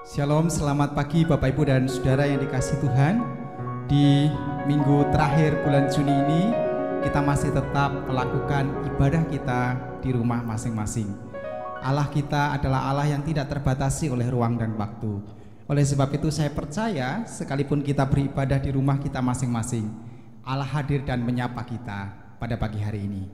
Shalom, selamat pagi Bapak Ibu dan Saudara yang dikasihi Tuhan. Di minggu terakhir bulan Juni ini kita masih tetap melakukan ibadah kita di rumah masing-masing. Allah kita adalah Allah yang tidak terbatasi oleh ruang dan waktu. Oleh sebab itu saya percaya sekalipun kita beribadah di rumah kita masing-masing, Allah hadir dan menyapa kita pada pagi hari ini.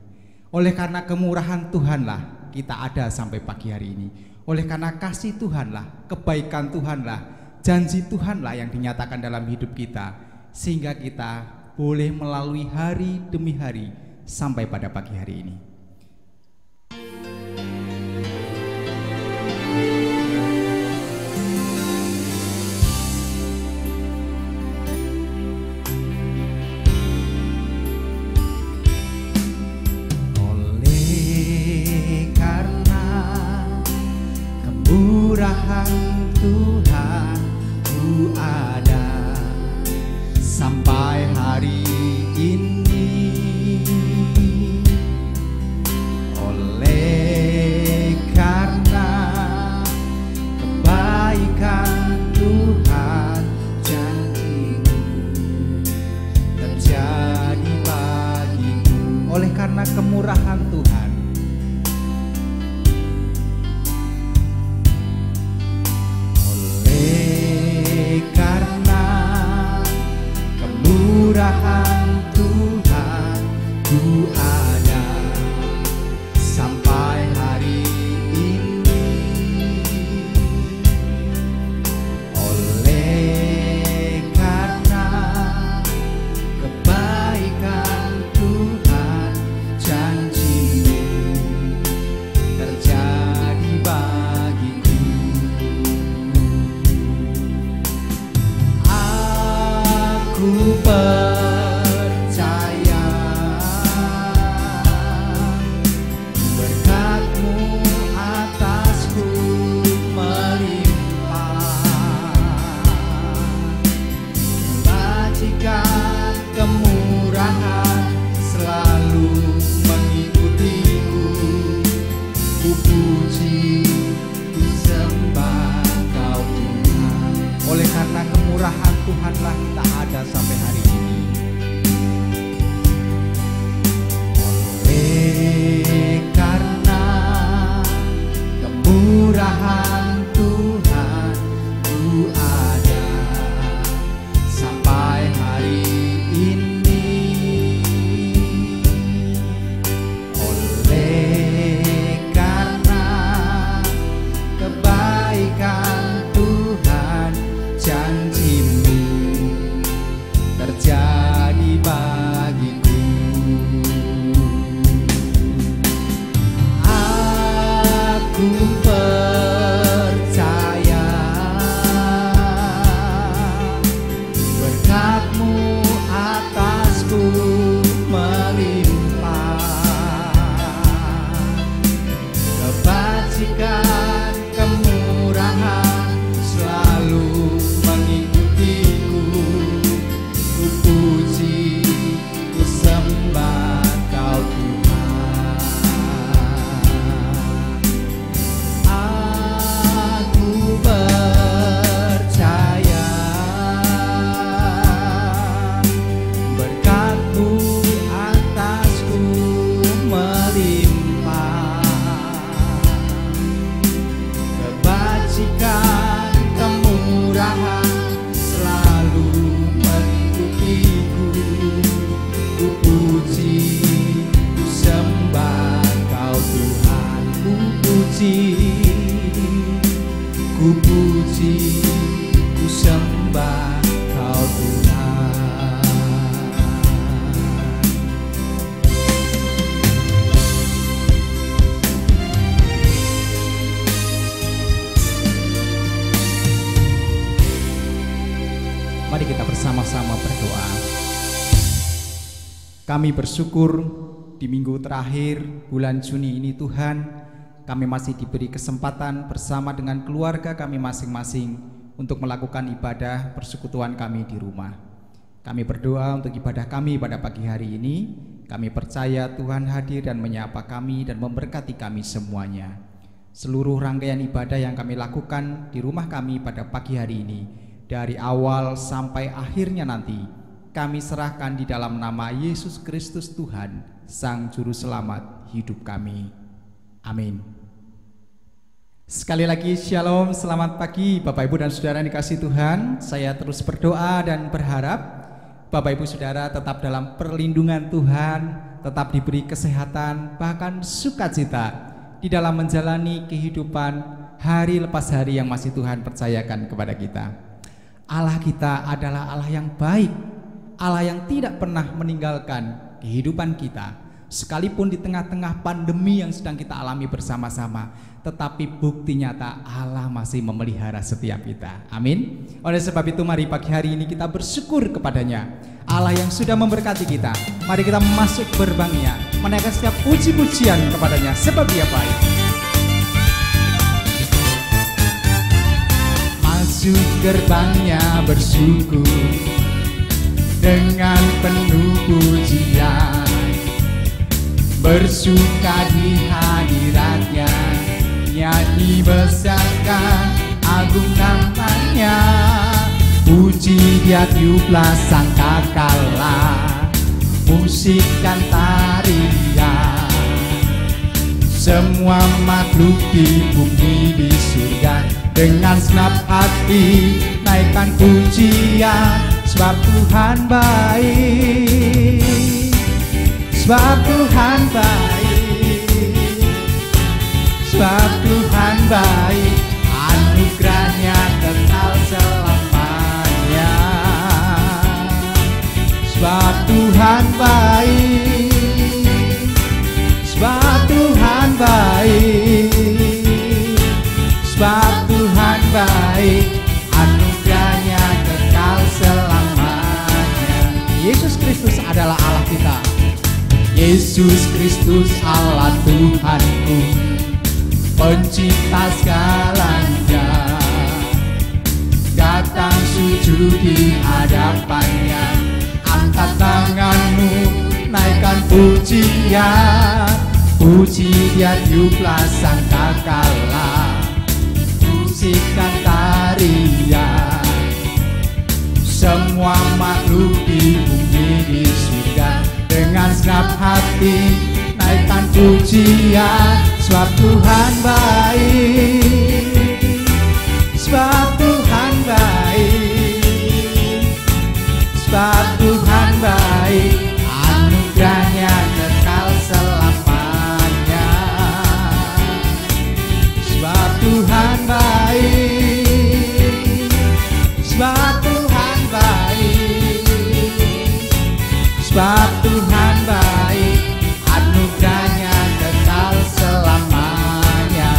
Oleh karena kemurahan Tuhanlah kita ada sampai pagi hari ini. Oleh karena kasih Tuhanlah, kebaikan Tuhanlah, janji Tuhanlah yang dinyatakan dalam hidup kita, sehingga kita boleh melalui hari demi hari sampai pada pagi hari ini. Tuhan ku ada sampai hari ini. Oleh karena kebaikan Tuhan, janji-Mu terjadi bagiku. Oleh karena kemurahan Tuhan, kemurahan Tuhan ku ada sampai hari ini. Oleh karena kebaikan Tuhan, janji-Mu terjadi bagiku. Aku percaya berkat-Mu atasku melimpah, kebajikan kemurahan selalu mengikutiku. Ku puji, ku sembah Kau Tuhan. oleh karena kemurahan Tuhanlah kita ada sampai hari ini. Oleh karena kemurahan Tuhan ku ada sampai hari ini. Oleh karena kebaikan Tuhan, janji-Mu terjadi bagiku. Aku percaya berkat-Mu atasku melimpah, kebajikan kemurahan selalu mengikutiku. Ku puji, ku sembah Kau Tuhan. Aku percaya berkat-Mu atasku melimpah, kebajikan kemurahan selalu mengikutiku. Ku puji, ku sembah Kau Tuhan. Ku puji, ku puji, ku sembah Kau Tuhan. Mari kita bersama-sama berdoa. Kami bersyukur di minggu terakhir bulan Juni ini Tuhan, kami masih diberi kesempatan bersama dengan keluarga kami masing-masing untuk melakukan ibadah persekutuan kami di rumah. Kami berdoa untuk ibadah kami pada pagi hari ini. Kami percaya Tuhan hadir dan menyapa kami dan memberkati kami semuanya. Seluruh rangkaian ibadah yang kami lakukan di rumah kami pada pagi hari ini, dari awal sampai akhirnya nanti, kami serahkan di dalam nama Yesus Kristus Tuhan, Sang Juru Selamat hidup kami. Amin. Sekali lagi shalom, selamat pagi Bapak Ibu dan Saudara yang dikasihi Tuhan. Saya terus berdoa dan berharap Bapak Ibu Saudara tetap dalam perlindungan Tuhan, tetap diberi kesehatan, bahkan sukacita di dalam menjalani kehidupan hari lepas hari yang masih Tuhan percayakan kepada kita. Allah kita adalah Allah yang baik, Allah yang tidak pernah meninggalkan kehidupan kita, sekalipun di tengah-tengah pandemi yang sedang kita alami bersama-sama. Tetapi bukti nyata Allah masih memelihara setiap kita. Amin. Oleh sebab itu mari pagi hari ini kita bersyukur kepadanya, Allah yang sudah memberkati kita. Mari kita masuk gerbangnya, menaikkan setiap puji-pujian kepadanya, sebab Dia baik. Masuk gerbangnya bersyukur dengan penuh pujian, bersuka di hadiratnya, nyanyi besarkan agung namanya. Puji Dia tiuplah sangkakala, musik dan tarian. Semua makhluk di bumi di surga, dengan senap hati naikkan pujian. Sebab Tuhan baik, sebab Tuhan baik, sebab Tuhan baik, anugerahnya kekal selamanya. Sebab Tuhan baik, sebab Tuhan baik, sebab Tuhan baik, anugerahnya kekal selamanya. Yesus Kristus adalah Allah kita. Yesus Kristus Allah Tuhanku, pencipta segalanya. Datang sujud di hadapannya, angkat tanganmu, naikkan pujian. Puji Dia tiuplah sangkakala, musik dan tarian. Semua makhluk di bumi di surga, dengan senap hati naikkan pujian. Sebab Tuhan baik, sebab Tuhan baik, sebab Tuhan baik, anugerahnya kekal selamanya. Sebab Tuhan baik, sebab Tuhan baik, sebab Tuhan baik, anugerahnya kekal selamanya.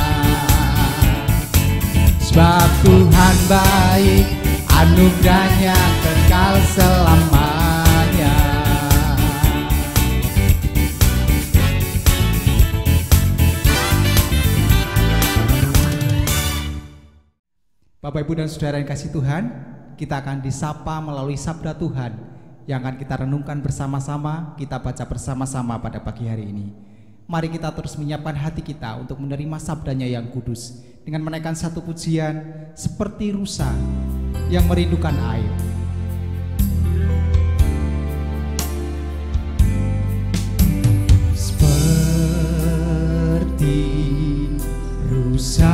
Sebab Tuhan baik, anugerahnya kekal selamanya. Bapak Ibu dan Saudara yang kasih Tuhan, kita akan disapa melalui sabda Tuhan yang akan kita renungkan bersama-sama, kita baca bersama-sama pada pagi hari ini. Mari kita terus menyiapkan hati kita untuk menerima sabdanya yang kudus, dengan menaikkan satu pujian seperti rusa yang merindukan air. Seperti rusa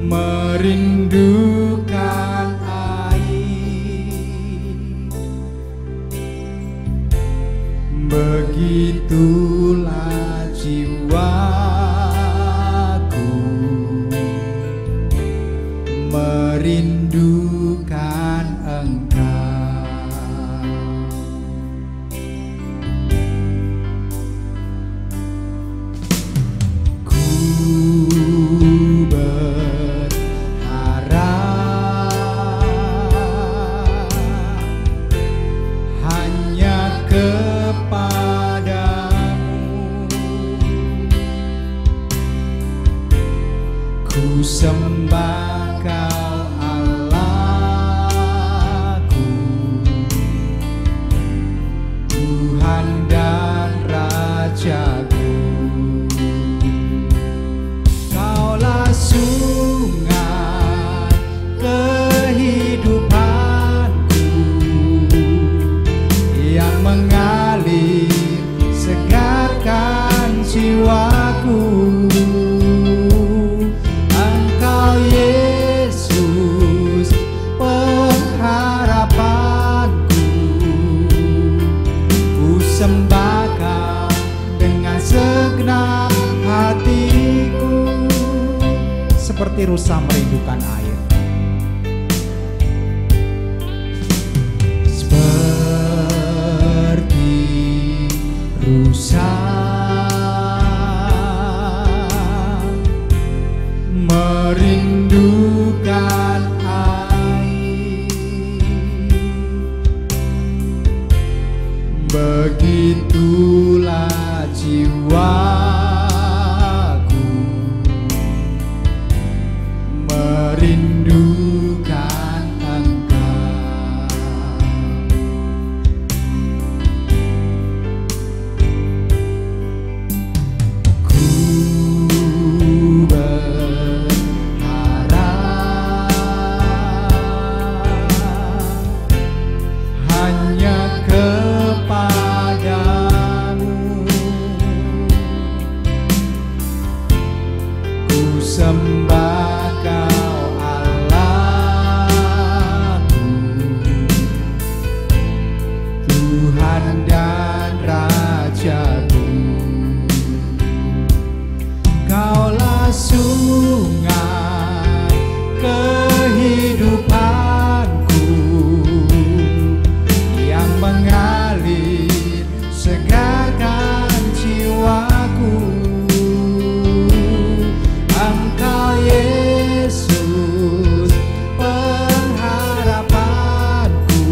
merindukan air, begitulah jiwaku merindukan Engkau. Ku sembah Kau Allahku, Tuhan dan Raja. seperti rusa merindukan air. Seperti rusa merindukan air, begitulah jiwaku merindukan Engkau. Ku hanya kepadamu, ku sembah Kau Allahku, Tuhan dan Rajaku. Kaulah sungai kehidupanku yang mengalir segarkan jiwaku. Engkau Yesus pengharapanku,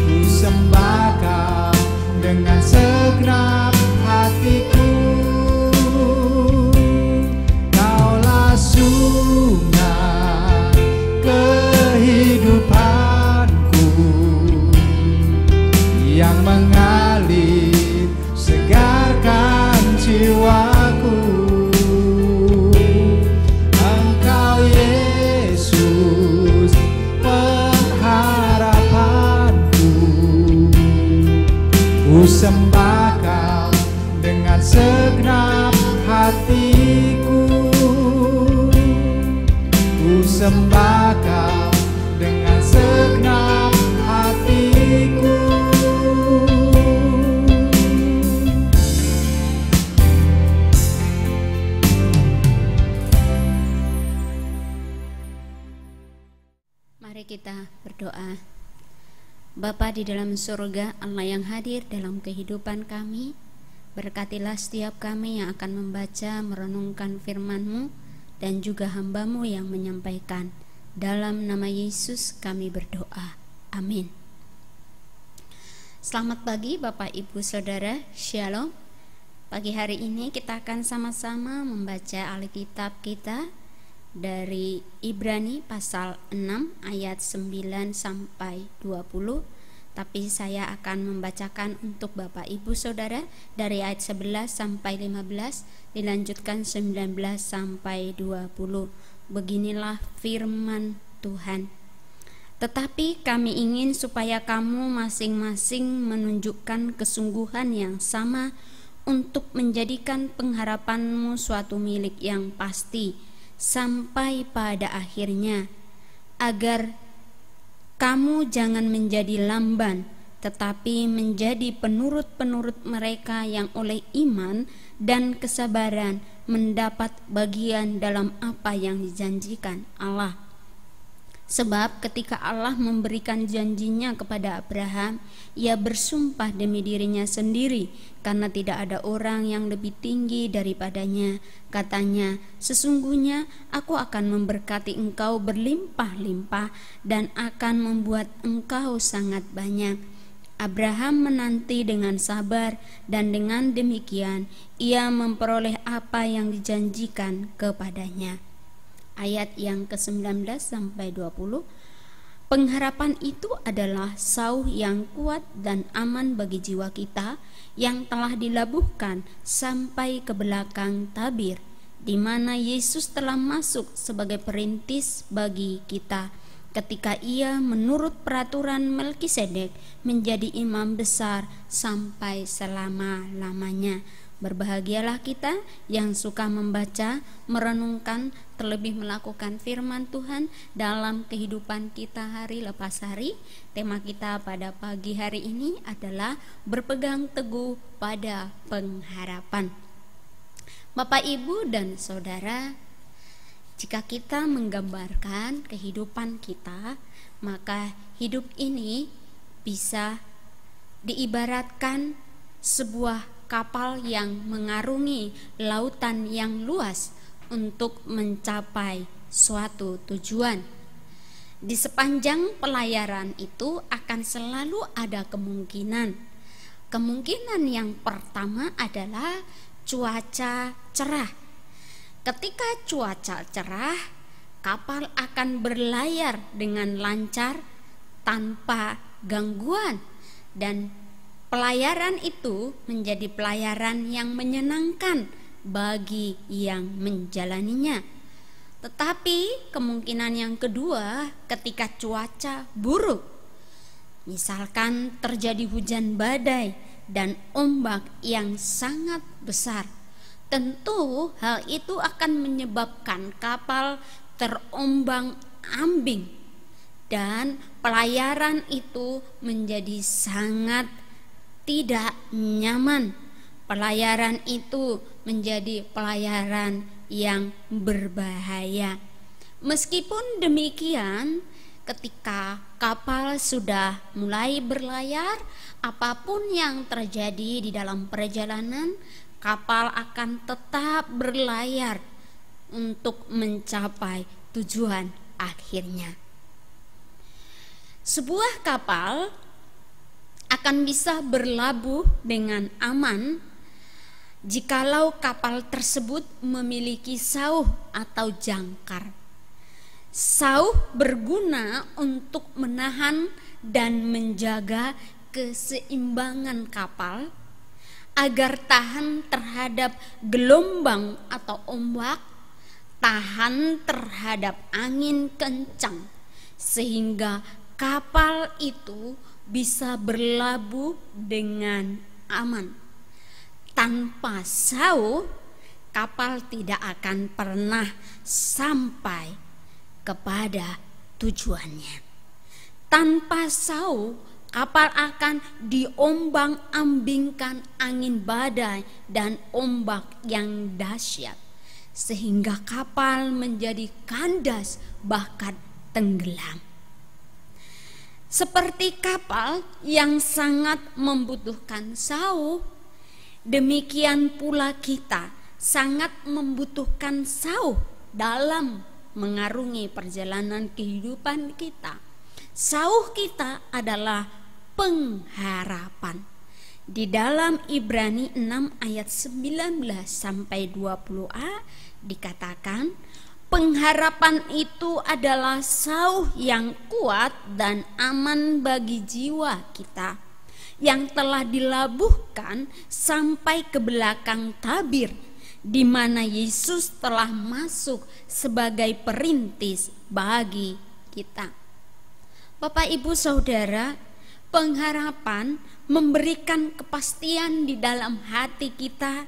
ku sembah Kau dengan segenap hatiku. Kaulah sungai kehidupanku yang mengalir segarkan jiwaku. Engkau Yesus pengharapanku, ku sembah Kau dengan segenap hatiku. Ku sembah Kau dengan segenap hatiku. Mari kita berdoa. Bapa di dalam surga, Allah yang hadir dalam kehidupan kami, berkatilah setiap kami yang akan membaca, merenungkan firman-Mu, dan juga hamba-Mu yang menyampaikan. Dalam nama Yesus kami berdoa. Amin. Selamat pagi Bapak Ibu Saudara, Shalom. Pagi hari ini kita akan sama-sama membaca Alkitab kita dari Ibrani pasal 6 ayat 9 sampai 20. Tapi saya akan membacakan untuk Bapak Ibu Saudara dari ayat 11 sampai 15, dilanjutkan 19 sampai 20. Beginilah firman Tuhan. Tetapi kami ingin supaya kamu masing-masing menunjukkan kesungguhan yang sama untuk menjadikan pengharapanmu suatu milik yang pasti sampai pada akhirnya, agar kamu jangan menjadi lamban, tetapi menjadi penurut-penurut mereka yang oleh iman dan kesabaran mendapat bagian dalam apa yang dijanjikan Allah. Sebab ketika Allah memberikan janjinya kepada Abraham, ia bersumpah demi dirinya sendiri, karena tidak ada orang yang lebih tinggi daripadanya. Katanya, sesungguhnya aku akan memberkati engkau berlimpah-limpah dan akan membuat engkau sangat banyak. Abraham menanti dengan sabar, dan dengan demikian ia memperoleh apa yang dijanjikan kepadanya. Ayat yang ke-19 sampai 20. Pengharapan itu adalah sauh yang kuat dan aman bagi jiwa kita yang telah dilabuhkan sampai ke belakang tabir, di mana Yesus telah masuk sebagai perintis bagi kita ketika ia menurut peraturan Melkisedek menjadi imam besar sampai selama-lamanya. Berbahagialah kita yang suka membaca, merenungkan, terlebih melakukan firman Tuhan dalam kehidupan kita hari lepas hari. Tema kita pada pagi hari ini adalah berpegang teguh pada pengharapan. Bapak, Ibu, dan Saudara, Jika kita menggambarkan kehidupan kita, maka hidup ini bisa diibaratkan sebuah kapal yang mengarungi lautan yang luas untuk mencapai suatu tujuan. Di sepanjang pelayaran itu akan selalu ada kemungkinan. Kemungkinan yang pertama adalah cuaca cerah. Ketika cuaca cerah, kapal akan berlayar dengan lancar tanpa gangguan, dan pelayaran itu menjadi pelayaran yang menyenangkan bagi yang menjalaninya. Tetapi kemungkinan yang kedua, ketika cuaca buruk, misalkan terjadi hujan badai dan ombak yang sangat besar, tentu hal itu akan menyebabkan kapal terombang-ambing dan pelayaran itu menjadi sangat tidak nyaman. Pelayaran itu menjadi pelayaran yang berbahaya. Meskipun demikian, ketika kapal sudah mulai berlayar, apapun yang terjadi di dalam perjalanan, kapal akan tetap berlayar untuk mencapai tujuan akhirnya. Sebuah kapal akan bisa berlabuh dengan aman jikalau kapal tersebut memiliki sauh atau jangkar. Sauh berguna untuk menahan dan menjaga keseimbangan kapal agar tahan terhadap gelombang atau ombak, tahan terhadap angin kencang, sehingga kapal itu bisa berlabuh dengan aman. Tanpa sauh, kapal tidak akan pernah sampai kepada tujuannya. Tanpa sauh, kapal akan diombang-ambingkan angin badai dan ombak yang dahsyat, sehingga kapal menjadi kandas bahkan tenggelam. Seperti kapal yang sangat membutuhkan sauh, demikian pula kita sangat membutuhkan sauh dalam mengarungi perjalanan kehidupan kita. Sauh kita adalah pengharapan. Di dalam Ibrani 6 ayat 19 sampai 20a dikatakan, pengharapan itu adalah sauh yang kuat dan aman bagi jiwa kita, yang telah dilabuhkan sampai ke belakang tabir, di mana Yesus telah masuk sebagai perintis bagi kita. Bapak, Ibu, Saudara, pengharapan memberikan kepastian di dalam hati kita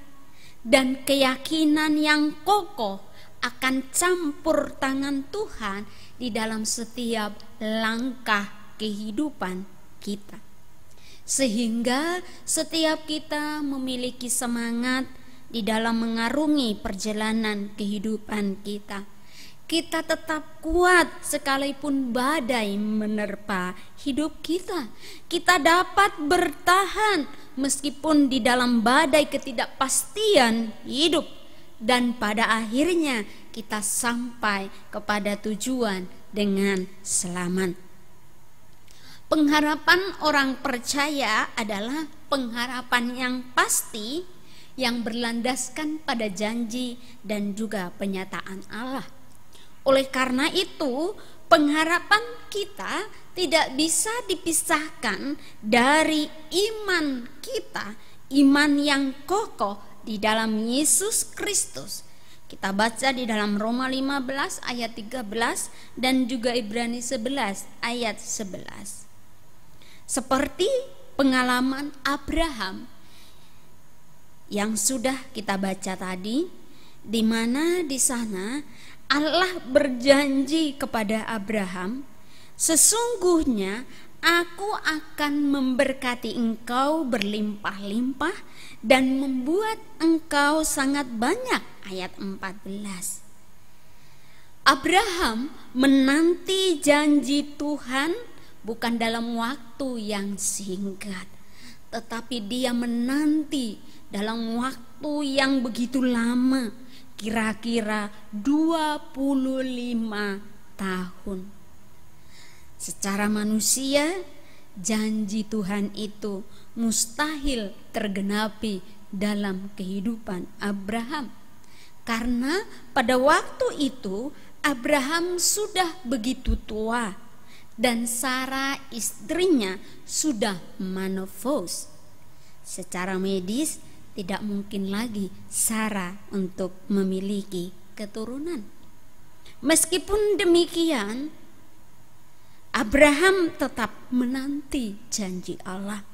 dan keyakinan yang kokoh akan campur tangan Tuhan di dalam setiap langkah kehidupan kita, sehingga setiap kita memiliki semangat di dalam mengarungi perjalanan kehidupan kita. Kita tetap kuat sekalipun badai menerpa hidup kita. Kita dapat bertahan meskipun di dalam badai ketidakpastian hidup, dan pada akhirnya kita sampai kepada tujuan dengan selamat. Pengharapan orang percaya adalah pengharapan yang pasti, yang berlandaskan pada janji dan juga penyataan Allah. Oleh karena itu, pengharapan kita tidak bisa dipisahkan dari iman kita, iman yang kokoh di dalam Yesus Kristus. Kita baca di dalam Roma 15 ayat 13 dan juga Ibrani 11 ayat 11. Seperti pengalaman Abraham yang sudah kita baca tadi, di mana di sana Allah berjanji kepada Abraham, sesungguhnya Aku akan memberkati engkau berlimpah-limpah dan membuat engkau sangat banyak. Ayat 14. Abraham menanti janji Tuhan bukan dalam waktu yang singkat, tetapi dia menanti dalam waktu yang begitu lama, kira-kira 25 tahun. Secara manusia, janji Tuhan itu mustahil tergenapi dalam kehidupan Abraham, karena pada waktu itu Abraham sudah begitu tua dan Sarah istrinya sudah menopause. Secara medis tidak mungkin lagi Sarah untuk memiliki keturunan. Meskipun demikian, Abraham tetap menanti janji Allah.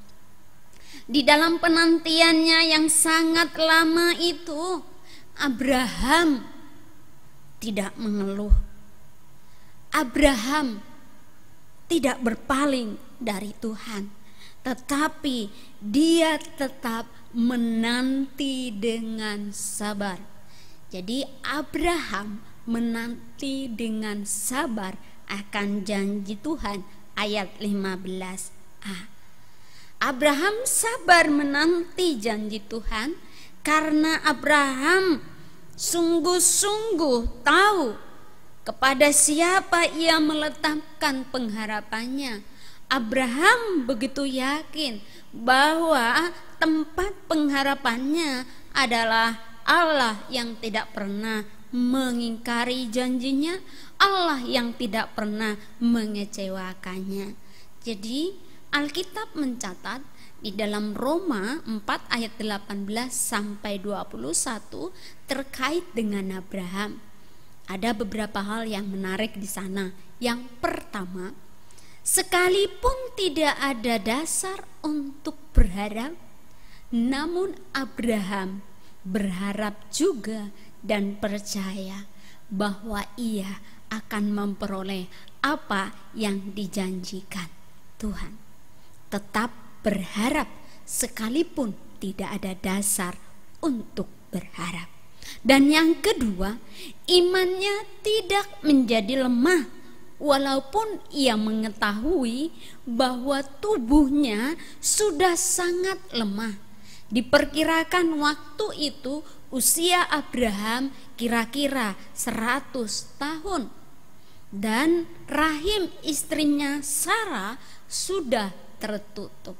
Di dalam penantiannya yang sangat lama itu, Abraham tidak mengeluh. Abraham tidak berpaling dari Tuhan, tetapi dia tetap menanti dengan sabar. Jadi Abraham menanti dengan sabar akan janji Tuhan. Ayat 15a. Abraham sabar menanti janji Tuhan karena Abraham sungguh-sungguh tahu kepada siapa ia meletakkan pengharapannya. Abraham begitu yakin bahwa tempat pengharapannya adalah Allah yang tidak pernah mengingkari janjinya, Allah yang tidak pernah mengecewakannya. Jadi Alkitab mencatat di dalam Roma 4 ayat 18 sampai 21 terkait dengan Abraham. Ada beberapa hal yang menarik di sana. Yang pertama, sekalipun tidak ada dasar untuk berharap, namun Abraham berharap juga dan percaya bahwa ia akan memperoleh apa yang dijanjikan Tuhan. Tetap berharap sekalipun tidak ada dasar untuk berharap. Dan yang kedua, imannya tidak menjadi lemah walaupun ia mengetahui bahwa tubuhnya sudah sangat lemah. Diperkirakan waktu itu usia Abraham kira-kira 100 tahun. Dan rahim istrinya Sarah sudah tertutup.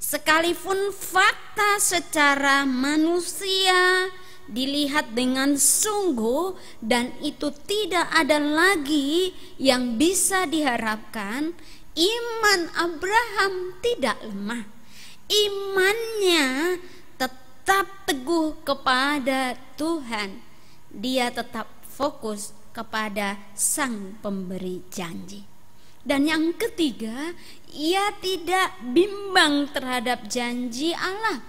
Sekalipun fakta secara manusia dilihat dengan sungguh dan itu tidak ada lagi yang bisa diharapkan, iman Abraham tidak lemah. Imannya tetap teguh kepada Tuhan. Dia tetap fokus kepada Sang Pemberi janji. Dan yang ketiga, ia tidak bimbang terhadap janji Allah.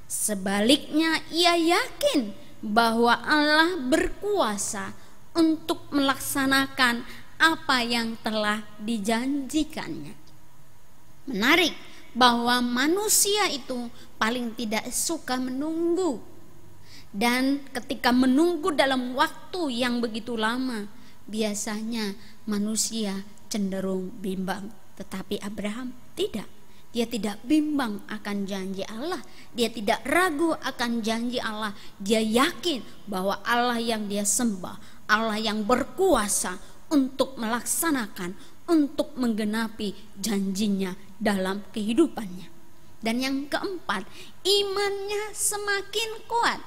Sebaliknya, ia yakin bahwa Allah berkuasa untuk melaksanakan apa yang telah dijanjikannya. Menarik bahwa manusia itu paling tidak suka menunggu. Dan ketika menunggu dalam waktu yang begitu lama, biasanya manusia cenderung bimbang. Tetapi Abraham tidak. Dia tidak bimbang akan janji Allah. Dia tidak ragu akan janji Allah. Dia yakin bahwa Allah yang dia sembah, Allah yang berkuasa untuk melaksanakan, untuk menggenapi janjinya dalam kehidupannya. Dan yang keempat, imannya semakin kuat.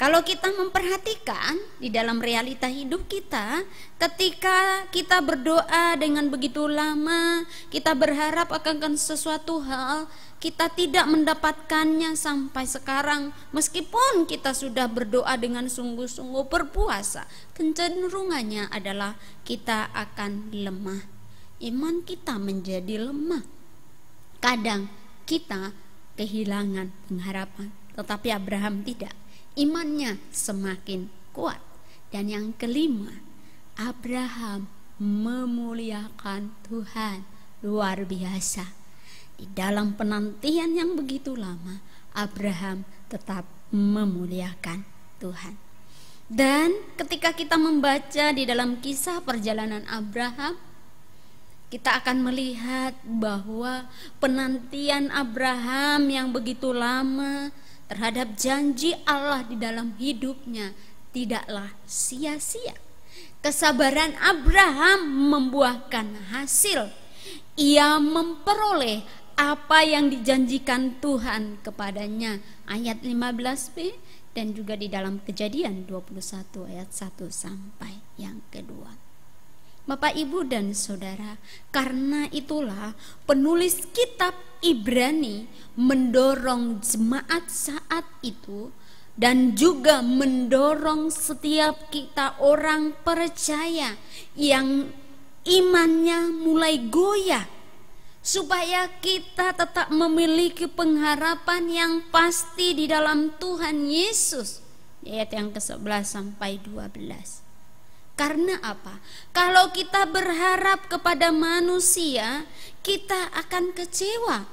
Kalau kita memperhatikan di dalam realita hidup kita, ketika kita berdoa dengan begitu lama, kita berharap akan sesuatu hal, kita tidak mendapatkannya sampai sekarang. Meskipun kita sudah berdoa dengan sungguh-sungguh, berpuasa, kecenderungannya adalah kita akan lemah. Iman kita menjadi lemah. Kadang kita kehilangan pengharapan, tetapi Abraham tidak. Imannya semakin kuat. Dan yang kelima, Abraham memuliakan Tuhan. Luar biasa. Di dalam penantian yang begitu lama, Abraham tetap memuliakan Tuhan. Dan ketika kita membaca di dalam kisah perjalanan Abraham, kita akan melihat bahwa penantian Abraham yang begitu lama terhadap janji Allah di dalam hidupnya tidaklah sia-sia. Kesabaran Abraham membuahkan hasil. Ia memperoleh apa yang dijanjikan Tuhan kepadanya. Ayat 15b dan juga di dalam Kejadian 21 ayat 1 sampai yang kedua. Bapak, Ibu, dan Saudara, karena itulah penulis kitab Ibrani mendorong jemaat saat itu dan juga mendorong setiap kita orang percaya yang imannya mulai goyah, supaya kita tetap memiliki pengharapan yang pasti di dalam Tuhan Yesus. Ayat yang ke-11 sampai 12. Karena apa? Kalau kita berharap kepada manusia, kita akan kecewa.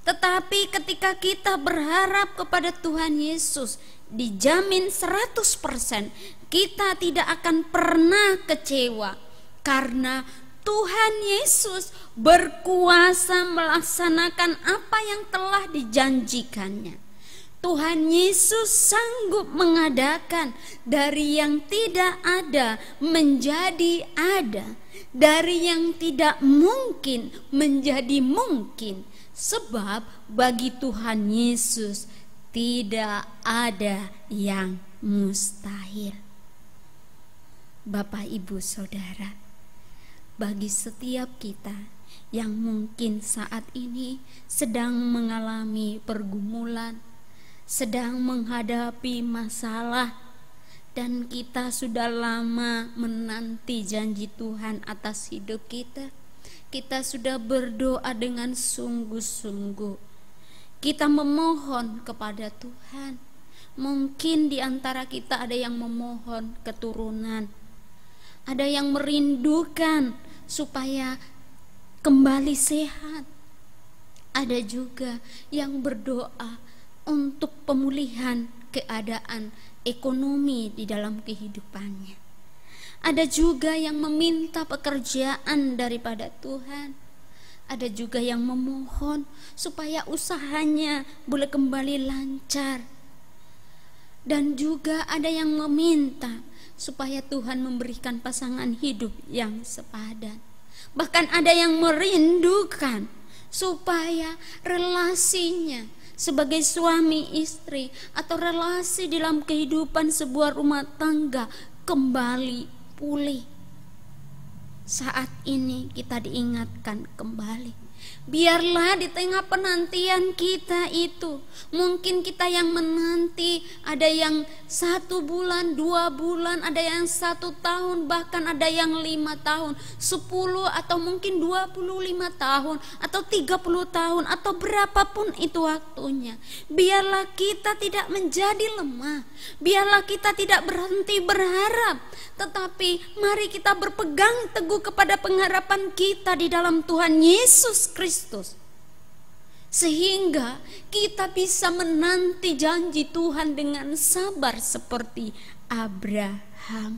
Tetapi ketika kita berharap kepada Tuhan Yesus, dijamin 100% kita tidak akan pernah kecewa. Karena Tuhan Yesus berkuasa melaksanakan apa yang telah dijanjikannya. Tuhan Yesus sanggup mengadakan dari yang tidak ada menjadi ada, dari yang tidak mungkin menjadi mungkin, sebab bagi Tuhan Yesus tidak ada yang mustahil. Bapak, Ibu, Saudara, bagi setiap kita yang mungkin saat ini sedang mengalami pergumulan, sedang menghadapi masalah, dan kita sudah lama menanti janji Tuhan atas hidup kita. Kita sudah berdoa dengan sungguh-sungguh. Kita memohon kepada Tuhan. Mungkin di antara kita ada yang memohon keturunan, ada yang merindukan supaya kembali sehat, ada juga yang berdoa untuk pemulihan keadaan ekonomi di dalam kehidupannya. Ada juga yang meminta pekerjaan daripada Tuhan. Ada juga yang memohon supaya usahanya boleh kembali lancar. Dan juga ada yang meminta supaya Tuhan memberikan pasangan hidup yang sepadan. Bahkan ada yang merindukan supaya relasinya sebagai suami istri atau relasi dalam kehidupan sebuah rumah tangga kembali pulih. Saat ini kita diingatkan kembali, biarlah di tengah penantian kita itu, mungkin kita yang menanti, ada yang 1 bulan, 2 bulan, ada yang 1 tahun, bahkan ada yang 5 tahun, 10 atau mungkin 25 tahun, atau 30 tahun, atau berapapun itu waktunya. Biarlah kita tidak menjadi lemah, biarlah kita tidak berhenti berharap, tetapi mari kita berpegang teguh kepada pengharapan kita di dalam Tuhan Yesus Kristus, sehingga kita bisa menanti janji Tuhan dengan sabar seperti Abraham.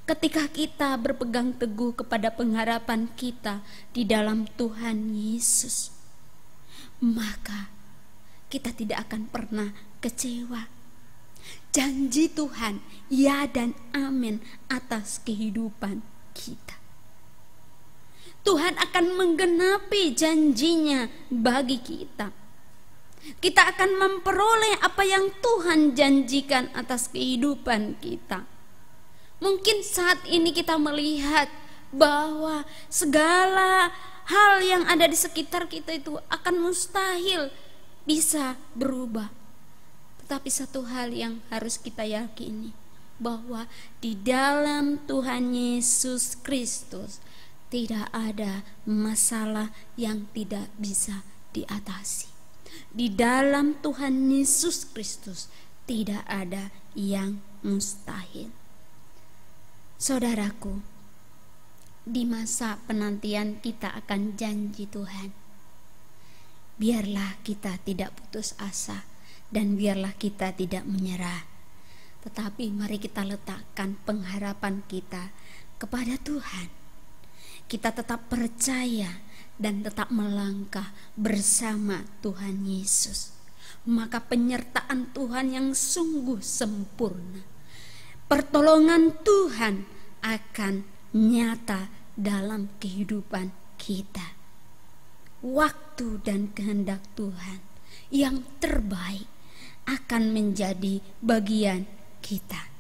Ketika kita berpegang teguh kepada pengharapan kita di dalam Tuhan Yesus, maka kita tidak akan pernah kecewa. Janji Tuhan ya dan amin atas kehidupan kita. Tuhan akan menggenapi janjinya bagi kita. Kita akan memperoleh apa yang Tuhan janjikan atas kehidupan kita. Mungkin saat ini kita melihat bahwa segala hal yang ada di sekitar kita itu akan mustahil bisa berubah. Tetapi satu hal yang harus kita yakini, bahwa di dalam Tuhan Yesus Kristus tidak ada masalah yang tidak bisa diatasi. Di dalam Tuhan Yesus Kristus tidak ada yang mustahil. Saudaraku, di masa penantian kita akan janji Tuhan, biarlah kita tidak putus asa dan biarlah kita tidak menyerah. tetapi mari kita letakkan pengharapan kita kepada Tuhan. Kita tetap percaya dan tetap melangkah bersama Tuhan Yesus. Maka penyertaan Tuhan yang sungguh sempurna, pertolongan Tuhan akan nyata dalam kehidupan kita. Waktu dan kehendak Tuhan yang terbaik akan menjadi bagian kita.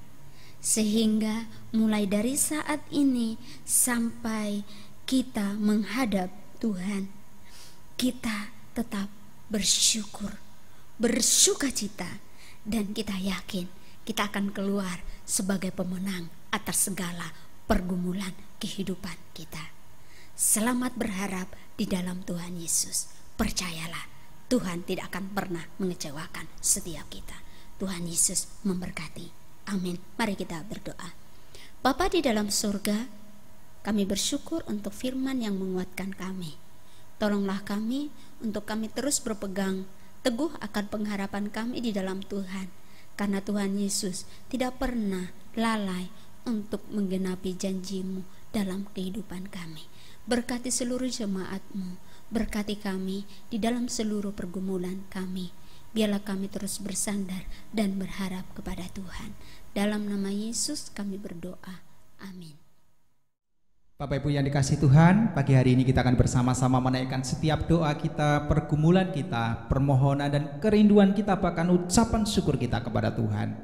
Sehingga mulai dari saat ini sampai kita menghadap Tuhan, kita tetap bersyukur, bersukacita, dan kita yakin kita akan keluar sebagai pemenang atas segala pergumulan kehidupan kita. Selamat berharap di dalam Tuhan Yesus. Percayalah, Tuhan tidak akan pernah mengecewakan setiap kita. Tuhan Yesus memberkati. Amin. Mari kita berdoa. Bapa di dalam surga, kami bersyukur untuk firman yang menguatkan kami. Tolonglah kami untuk kami terus berpegang teguh akan pengharapan kami di dalam Tuhan. Karena Tuhan Yesus tidak pernah lalai untuk menggenapi janji-Mu dalam kehidupan kami. Berkati seluruh jemaat-Mu, berkati kami di dalam seluruh pergumulan kami. Biarlah kami terus bersandar dan berharap kepada Tuhan. Dalam nama Yesus kami berdoa. Amin. Bapak Ibu yang dikasihi Tuhan, pagi hari ini kita akan bersama-sama menaikkan setiap doa kita, pergumulan kita, permohonan dan kerinduan kita, bahkan ucapan syukur kita kepada Tuhan.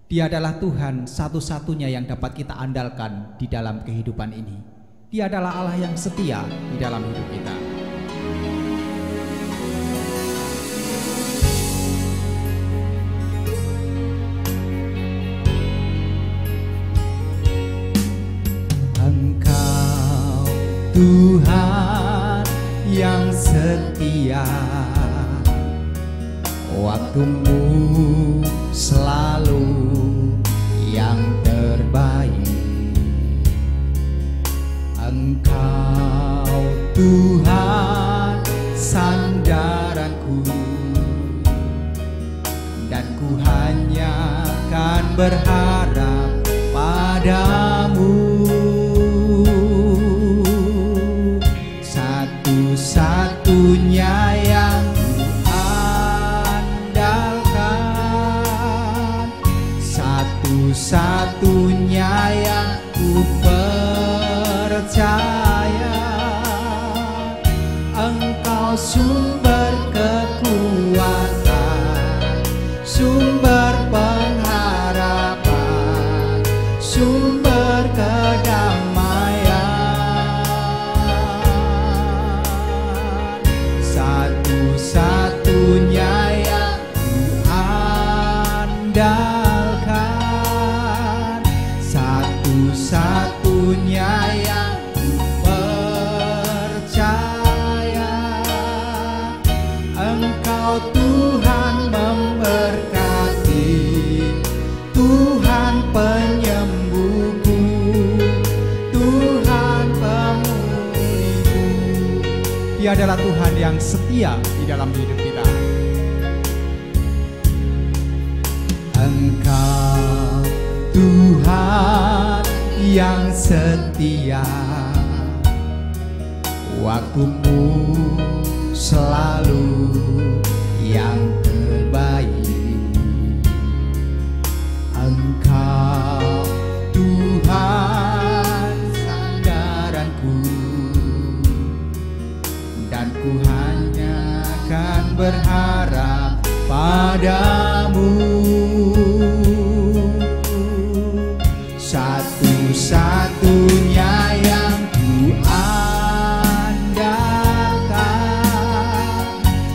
Dia adalah Tuhan satu-satunya yang dapat kita andalkan di dalam kehidupan ini. Dia adalah Allah yang setia di dalam hidup kita. Engkau Tuhan yang setia, waktu-Mu selalu yang terbaik. Engkau Tuhan sandaranku, dan ku hanya kan berharap padamu. Satu-satunya yang ku andalkan, satu-satunya yang ku percaya. Engkau sumber kekuatan, sumber pengharapan, sumber kedamaian. Satu-satunya yang ku andalkan, satu-satunya yang ku percaya. Engkau Tuhan memberkati, Tuhan penyembuhku, Tuhan pemulihku. Dia adalah Tuhan yang setia di dalam hidup kita. Engkau Tuhan yang setia, waktu-Mu selalu yang terbaik. Engkau Tuhan sandaranku, dan ku hanya akan berharap padamu. Satu-satunya yang ku andalkan,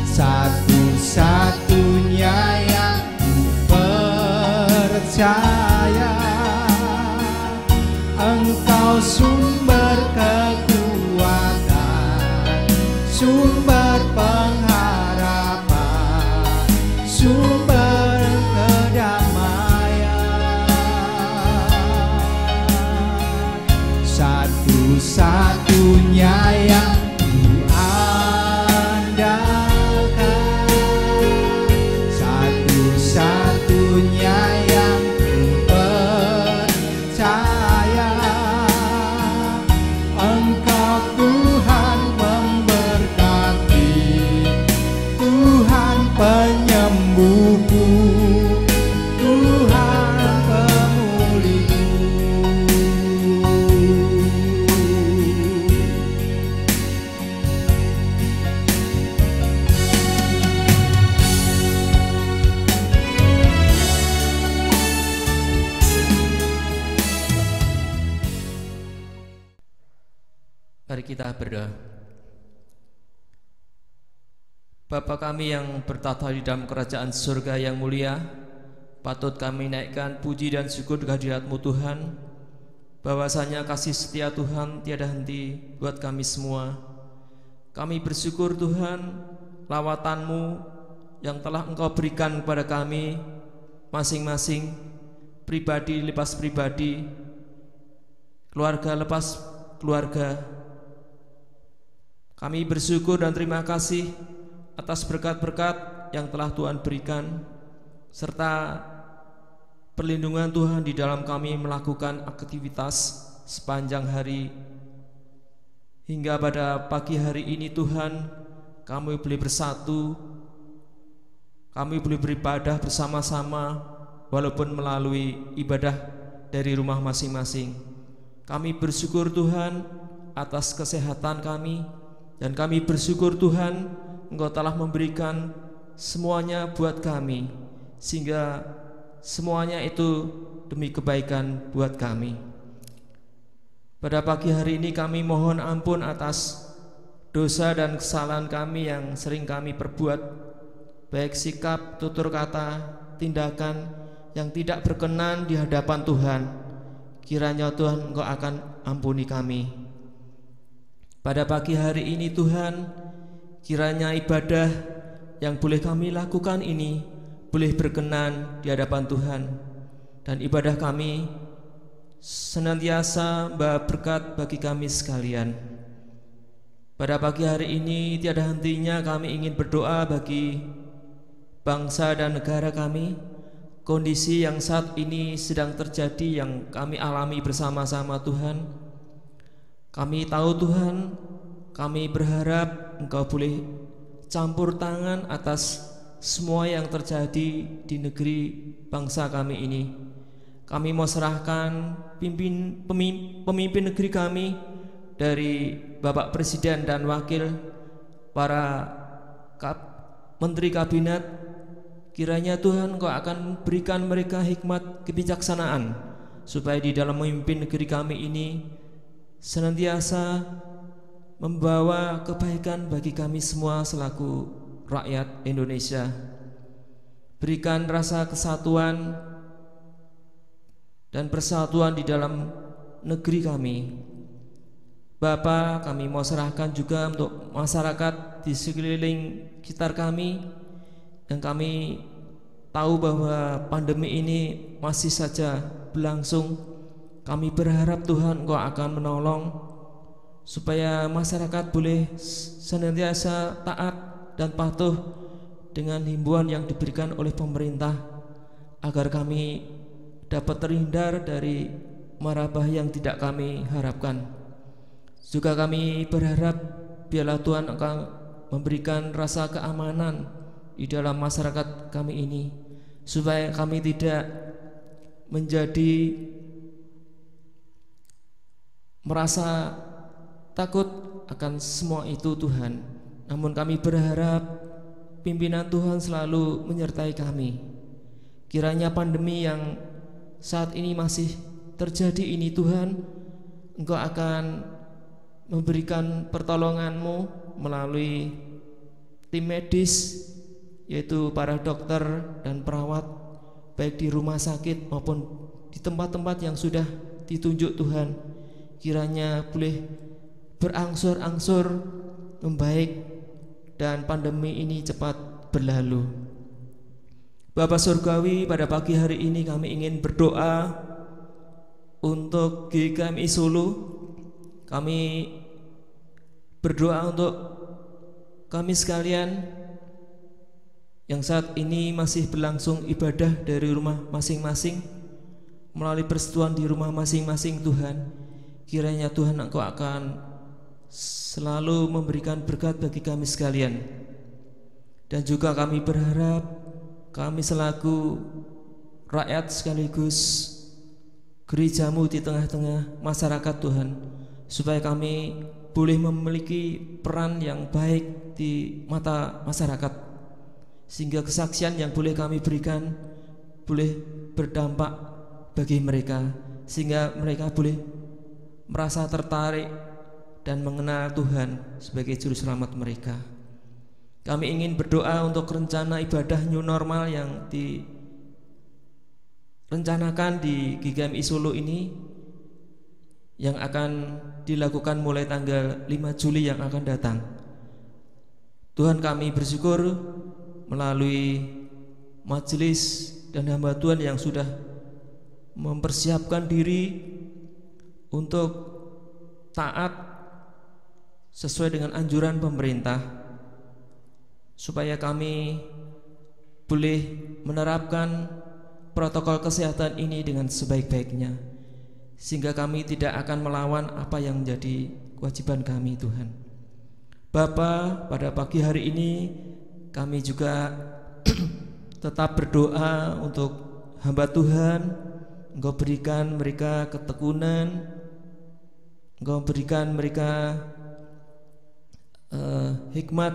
satu-satunya yang ku percaya. Engkau sumber kekuatan, sumber pengharapan, sumber kedamaian. Satu-satunya yang ku andalkan, satu-satunya yang ku kita berdoa. Bapa kami yang bertata di dalam kerajaan surga yang mulia, patut kami naikkan puji dan syukur kehadirat-Mu Tuhan, bahwasanya kasih setia Tuhan tiada henti buat kami semua. Kami bersyukur Tuhan, lawatan-Mu yang telah Engkau berikan kepada kami masing-masing, pribadi lepas pribadi, keluarga lepas keluarga. Kami bersyukur dan terima kasih atas berkat-berkat yang telah Tuhan berikan, serta perlindungan Tuhan di dalam kami melakukan aktivitas sepanjang hari. Hingga pada pagi hari ini Tuhan, kami boleh bersatu, kami boleh beribadah bersama-sama, walaupun melalui ibadah dari rumah masing-masing. Kami bersyukur Tuhan atas kesehatan kami, dan kami bersyukur Tuhan Engkau telah memberikan semuanya buat kami, sehingga semuanya itu demi kebaikan buat kami. Pada pagi hari ini kami mohon ampun atas dosa dan kesalahan kami yang sering kami perbuat, baik sikap, tutur kata, tindakan yang tidak berkenan di hadapan Tuhan. Kiranya Tuhan Engkau akan ampuni kami. Pada pagi hari ini Tuhan, kiranya ibadah yang boleh kami lakukan ini boleh berkenan di hadapan Tuhan, dan ibadah kami senantiasa membawa berkat bagi kami sekalian. Pada pagi hari ini tiada hentinya kami ingin berdoa bagi bangsa dan negara kami. Kondisi yang saat ini sedang terjadi yang kami alami bersama-sama Tuhan. Kami tahu Tuhan, kami berharap Engkau boleh campur tangan atas semua yang terjadi di negeri bangsa kami ini. Kami mau serahkan pemimpin negeri kami, dari Bapak Presiden dan Wakil, para Menteri Kabinet. Kiranya Tuhan Engkau akan berikan mereka hikmat kebijaksanaan, supaya di dalam memimpin negeri kami ini senantiasa membawa kebaikan bagi kami semua selaku rakyat Indonesia. Berikan rasa kesatuan dan persatuan di dalam negeri kami. Bapa, kami mau serahkan juga untuk masyarakat di sekeliling sekitar kami, yang kami tahu bahwa pandemi ini masih saja berlangsung. Kami berharap Tuhan Engkau akan menolong, supaya masyarakat boleh senantiasa taat dan patuh dengan himbauan yang diberikan oleh pemerintah, agar kami dapat terhindar dari mara bahaya yang tidak kami harapkan. Juga kami berharap biarlah Tuhan akan memberikan rasa keamanan di dalam masyarakat kami ini, supaya kami tidak menjadi merasa takut akan semua itu Tuhan. Namun kami berharap pimpinan Tuhan selalu menyertai kami. Kiranya pandemi yang saat ini masih terjadi ini Tuhan, Engkau akan memberikan pertolongan-Mu melalui tim medis, yaitu para dokter dan perawat, baik di rumah sakit maupun di tempat-tempat yang sudah ditunjuk Tuhan. Kiranya boleh berangsur-angsur membaik dan pandemi ini cepat berlalu. Bapa Surgawi, pada pagi hari ini kami ingin berdoa untuk GKMI Solo. Kami berdoa untuk kami sekalian yang saat ini masih berlangsung ibadah dari rumah masing-masing, melalui persetujuan di rumah masing-masing Tuhan. Kiranya Tuhan Engkau akan selalu memberikan berkat bagi kami sekalian. Dan juga kami berharap kami selaku rakyat sekaligus gereja-Mu di tengah-tengah masyarakat Tuhan, supaya kami boleh memiliki peran yang baik di mata masyarakat, sehingga kesaksian yang boleh kami berikan boleh berdampak bagi mereka, sehingga mereka boleh merasa tertarik dan mengenal Tuhan sebagai juru selamat mereka. Kami ingin berdoa untuk rencana ibadah new normal yang direncanakan di GKMI Solo ini, yang akan dilakukan mulai tanggal 5 Juli yang akan datang. Tuhan, kami bersyukur melalui majelis dan hamba Tuhan yang sudah mempersiapkan diri untuk taat sesuai dengan anjuran pemerintah, supaya kami boleh menerapkan protokol kesehatan ini dengan sebaik-baiknya, sehingga kami tidak akan melawan apa yang menjadi kewajiban kami. Tuhan Bapa, pada pagi hari ini kami juga tetap berdoa untuk hamba Tuhan. Engkau berikan mereka ketekunan, Engkau berikan mereka hikmat,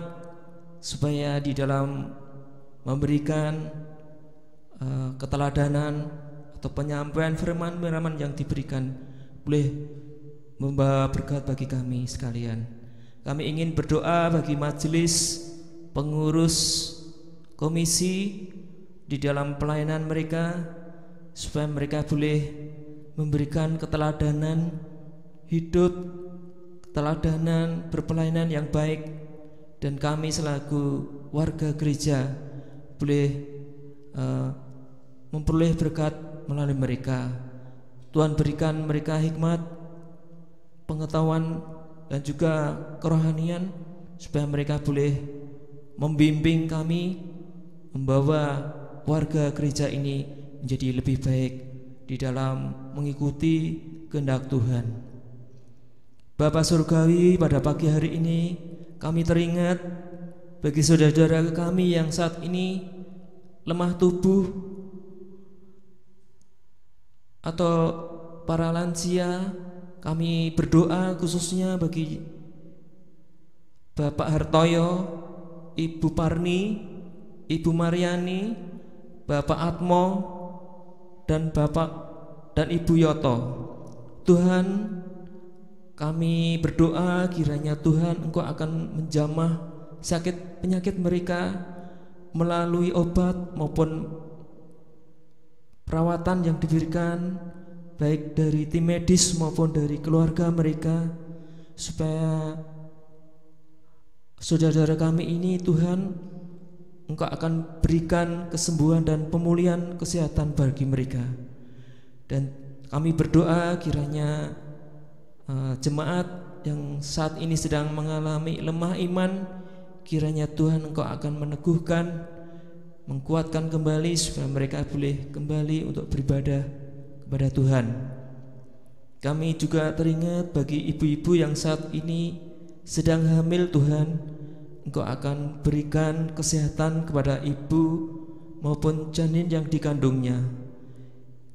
supaya di dalam memberikan keteladanan atau penyampaian firman-firman yang diberikan boleh membawa berkat bagi kami sekalian. Kami ingin berdoa bagi majelis pengurus komisi di dalam pelayanan mereka, supaya mereka boleh memberikan keteladanan hidup, keteladanan berpelayanan yang baik, dan kami selaku warga gereja boleh memperoleh berkat melalui mereka. Tuhan berikan mereka hikmat, pengetahuan, dan juga kerohanian, supaya mereka boleh membimbing kami, membawa warga gereja ini menjadi lebih baik di dalam mengikuti kehendak Tuhan. Bapa Surgawi, pada pagi hari ini kami teringat bagi saudara-saudara kami yang saat ini lemah tubuh atau para lansia. Kami berdoa khususnya bagi Bapak Hartoyo, Ibu Parni, Ibu Mariani, Bapak Atmo, dan Ibu Yoto. Tuhan, kami berdoa kiranya Tuhan Engkau akan menjamah sakit penyakit mereka melalui obat maupun perawatan yang diberikan, baik dari tim medis maupun dari keluarga mereka, supaya saudara-saudara kami ini Tuhan Engkau akan berikan kesembuhan dan pemulihan kesehatan bagi mereka. Dan kami berdoa kiranya jemaat yang saat ini sedang mengalami lemah iman, kiranya Tuhan Engkau akan meneguhkan, menguatkan kembali, supaya mereka boleh kembali untuk beribadah kepada Tuhan. Kami juga teringat bagi ibu-ibu yang saat ini sedang hamil. Tuhan, Engkau akan berikan kesehatan kepada ibu maupun janin yang dikandungnya.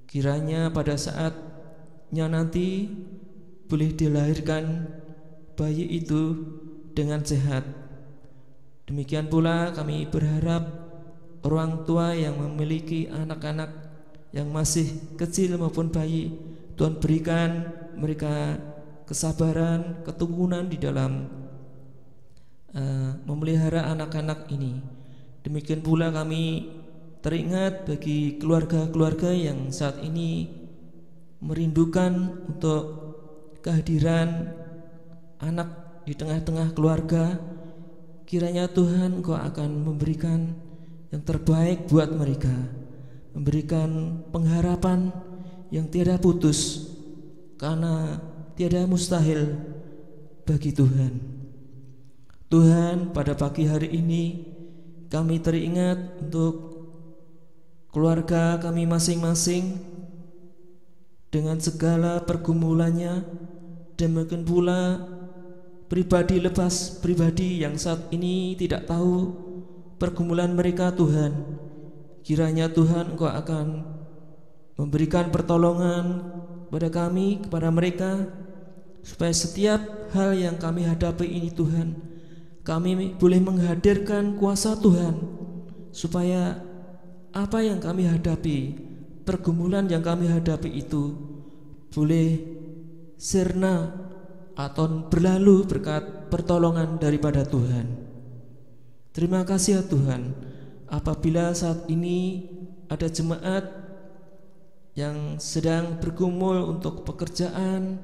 Kiranya pada saatnya nanti boleh dilahirkan bayi itu dengan sehat. Demikian pula kami berharap orang tua yang memiliki anak-anak yang masih kecil maupun bayi, Tuhan berikan mereka kesabaran, ketekunan di dalam memelihara anak-anak ini. Demikian pula kami teringat bagi keluarga-keluarga yang saat ini merindukan untuk kehadiran anak di tengah-tengah keluarga. Kiranya Tuhan Engkau akan memberikan yang terbaik buat mereka, memberikan pengharapan yang tiada putus, karena tiada mustahil bagi Tuhan. Tuhan, pada pagi hari ini kami teringat untuk keluarga kami masing-masing dengan segala pergumulannya, dan mungkin pula pribadi lepas pribadi yang saat ini tidak tahu pergumulan mereka. Tuhan, kiranya Tuhan Engkau akan memberikan pertolongan kepada kami, kepada mereka, supaya setiap hal yang kami hadapi ini Tuhan, kami boleh menghadirkan kuasa Tuhan, supaya apa yang kami hadapi, pergumulan yang kami hadapi itu boleh sirna atau berlalu berkat pertolongan daripada Tuhan. Terima kasih ya Tuhan, apabila saat ini ada jemaat yang sedang bergumul untuk pekerjaan,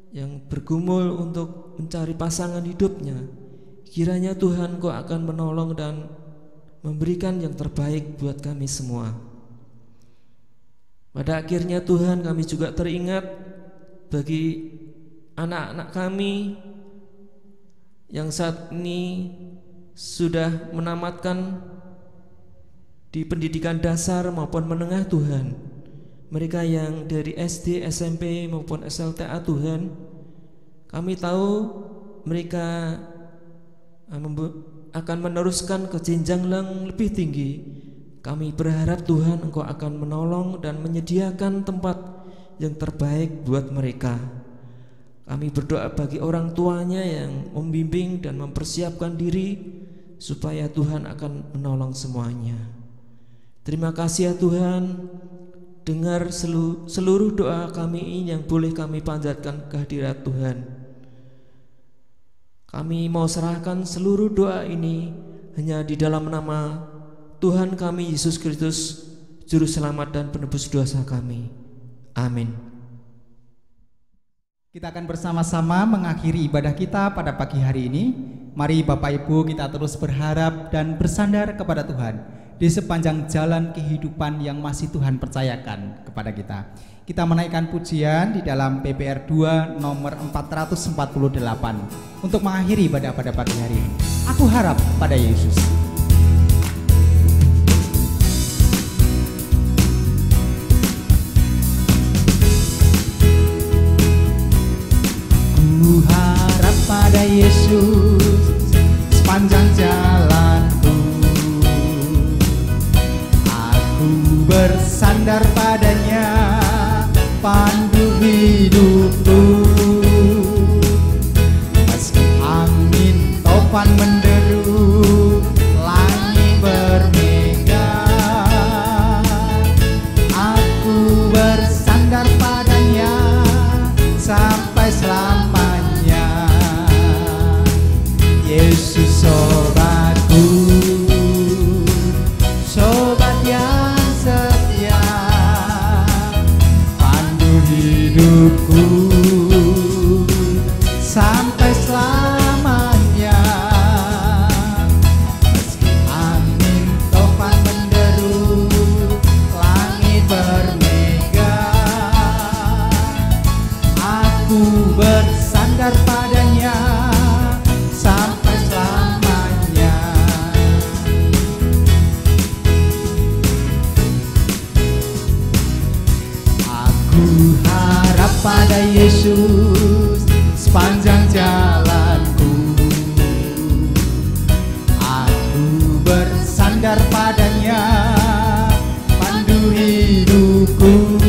yang bergumul untuk mencari pasangan hidupnya, kiranya Tuhan Kau akan menolong dan memberikan yang terbaik buat kami semua. Pada akhirnya Tuhan, kami juga teringat bagi anak-anak kami yang saat ini sudah menamatkan di pendidikan dasar maupun menengah Tuhan. Mereka yang dari SD, SMP maupun SLTA Tuhan, kami tahu mereka akan meneruskan ke jenjang yang lebih tinggi. Kami berharap Tuhan Engkau akan menolong dan menyediakan tempat yang terbaik buat mereka. Kami berdoa bagi orang tuanya yang membimbing dan mempersiapkan diri supaya Tuhan akan menolong semuanya. Terima kasih ya Tuhan, dengar seluruh doa kami ini yang boleh kami panjatkan ke hadirat Tuhan. Kami mau serahkan seluruh doa ini hanya di dalam nama Tuhan kami Yesus Kristus, Juru Selamat dan Penebus dosa kami. Amin. Kita akan bersama-sama mengakhiri ibadah kita pada pagi hari ini. Mari Bapak Ibu kita terus berharap dan bersandar kepada Tuhan di sepanjang jalan kehidupan yang masih Tuhan percayakan kepada kita. Kita menaikkan pujian di dalam PPR 2 nomor 448 untuk mengakhiri ibadah pada pagi hari ini. Aku harap pada Yesus. Ku harap pada Yesus sepanjang jalanku, aku bersandar padanya, pandu hidupku. Meski angin topan menderu, langit bermega, aku bersandar padanya sampai selamanya. Yesus sobatku, sobat yang setia, pandu hidupku sampai selamanya. Meski angin topan menderu, langit bermega, aku bersandar padanya sampai selamanya. Aku harap pada Yesus sepanjang jalanku, aku bersandar padanya, pandu hidupku.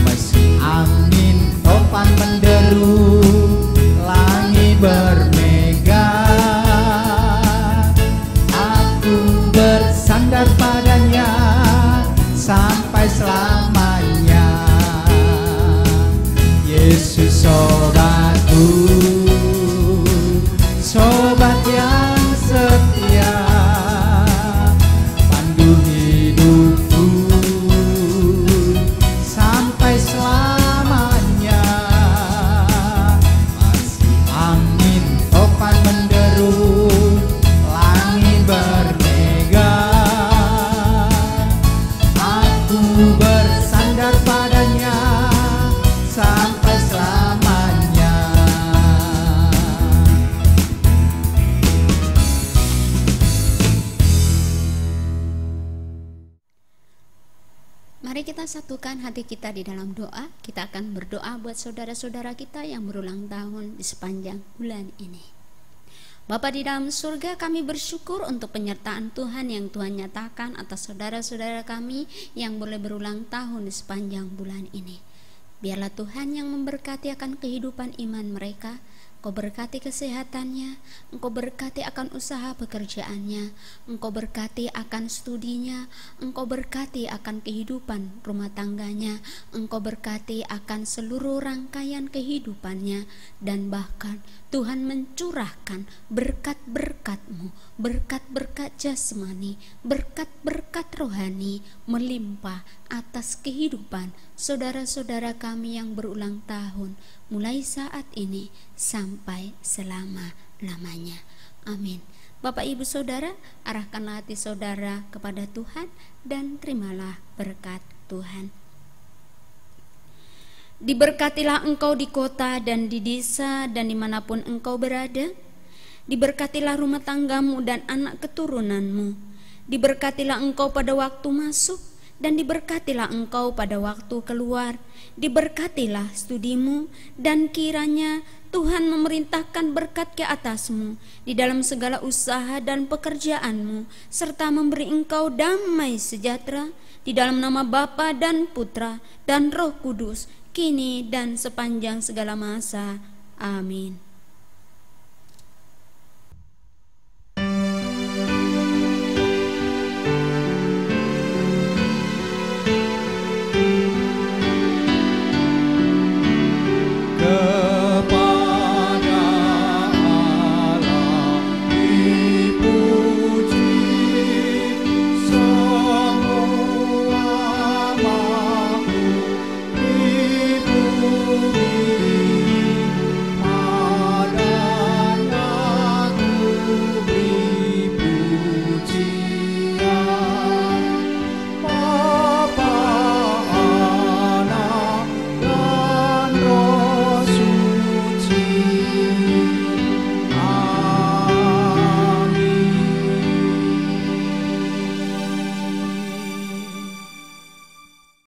Meski angin topan menderu, langit bermega, aku bersandar padanya sampai selamanya. Yesus sobatku, sobat yang setia, pandu hidupku sampai selamanya. Meski angin topan menderu, langit bermega, aku bersandar padanya sampai selamanya. Mari kita satukan hati kita di dalam doa. Kita akan berdoa buat saudara-saudara kita yang berulang tahun di sepanjang bulan ini. Bapa di dalam surga, kami bersyukur untuk penyertaan Tuhan yang Tuhan nyatakan atas saudara-saudara kami yang boleh berulang tahun di sepanjang bulan ini. Biarlah Tuhan yang memberkati akan kehidupan iman mereka, Engkau berkati kesehatannya, Engkau berkati akan usaha pekerjaannya, Engkau berkati akan studinya, Engkau berkati akan kehidupan rumah tangganya, Engkau berkati akan seluruh rangkaian kehidupannya, dan bahkan Tuhan mencurahkan berkat-berkat-Mu, berkat-berkat jasmani, berkat-berkat rohani melimpah atas kehidupan saudara-saudara kami yang berulang tahun, mulai saat ini sampai selama-lamanya. Amin. Bapak Ibu Saudara, arahkanlah hati saudara kepada Tuhan dan terimalah berkat Tuhan. Diberkatilah engkau di kota dan di desa dan dimanapun engkau berada. Diberkatilah rumah tanggamu dan anak keturunanmu. Diberkatilah engkau pada waktu masuk dan diberkatilah engkau pada waktu keluar. Diberkatilah studimu dan kiranya Tuhan memerintahkan berkat ke atasmu di dalam segala usaha dan pekerjaanmu, serta memberi engkau damai sejahtera di dalam nama Bapa dan Putra dan Roh Kudus, kini dan sepanjang segala masa. Amin.